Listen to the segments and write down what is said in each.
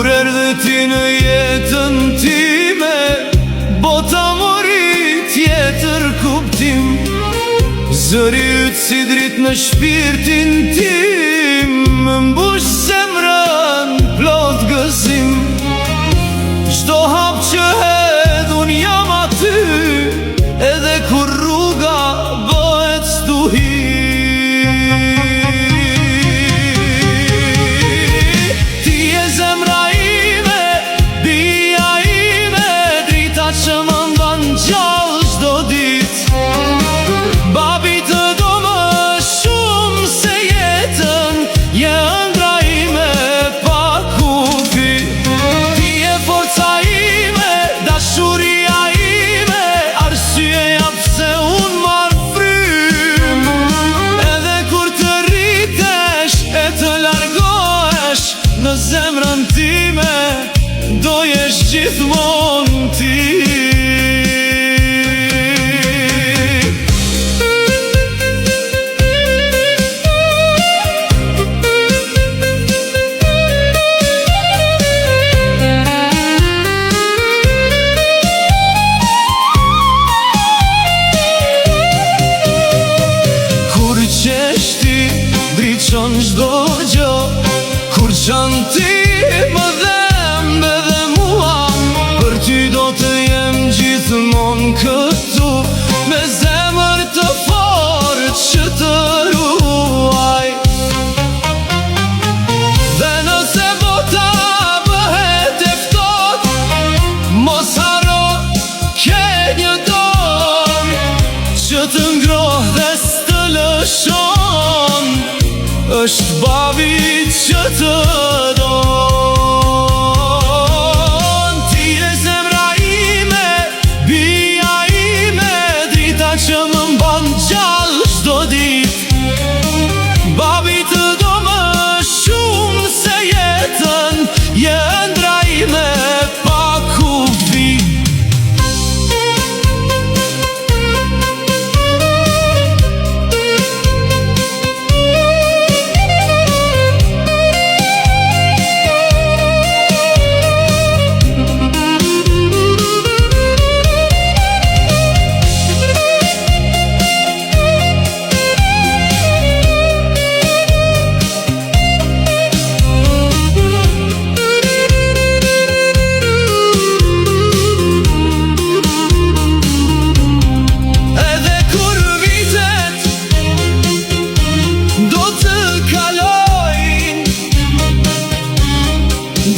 Kur erdhe ti në jetën time, bota mori tjetër kuptim. Zëri yt si dritë në shpirtin tim, më mbush zemrën plot gëzim. Çdo hap që hedh unë jam aty, edhe kur rruga bëhet stuhi. Ti je zemra ime, bia ime, drita që më mban gjallë çdo ditë. Babi të do më shumë se jetën, je ëndra ime pa kufi. Ti je forca ime, dashuria ime, arsyeja pse unë marr frym. Edhe kur të rritesh e të largohesh, në zemrën time do jesh gjithmonë ti. Ndriçon çdo gjë, kur qënë ti më dhem edhe mua. Për ty do të jem gjithmonë këtu, me zemër të fortë që të ruaj. Dhe nëse bota bëhet e ftohtë, mos harro ke një dorë që të ngroh dhe s'të lëshon. Është babi që të don. Ti je zemra ime, bia ime, drita që më mban gjallë çdo ditë. Babi të do më shumë se jetën, je ëndra ime pa kufi.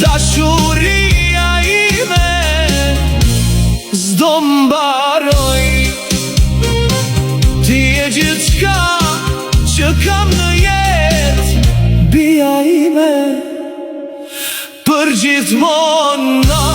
Dashuria ime s'do mbaroj. Ti je gjithçka që kam në jetë, bia ime për gjithmonë.